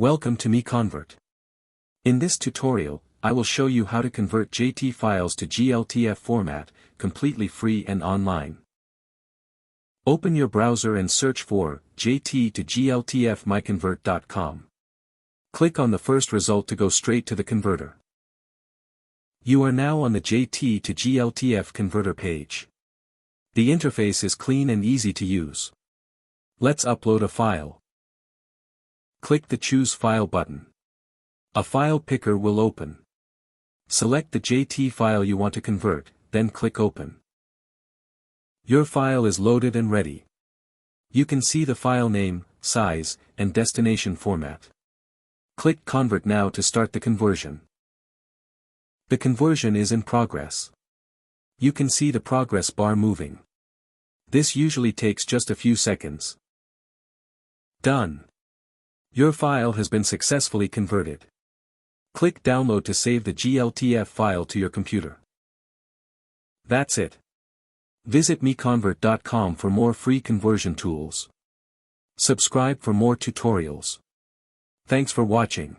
Welcome to MiConvert. In this tutorial, I will show you how to convert JT files to GLTF format, completely free and online. Open your browser and search for JT to GLTF MiConvert.com. Click on the first result to go straight to the converter. You are now on the JT to GLTF converter page. The interface is clean and easy to use. Let's upload a file. Click the Choose File button. A file picker will open. Select the JT file you want to convert, then click Open. Your file is loaded and ready. You can see the file name, size, and destination format. Click Convert now to start the conversion. The conversion is in progress. You can see the progress bar moving. This usually takes just a few seconds. Done. Your file has been successfully converted. Click Download to save the GLTF file to your computer. That's it. Visit MiConvert.com for more free conversion tools. Subscribe for more tutorials. Thanks for watching.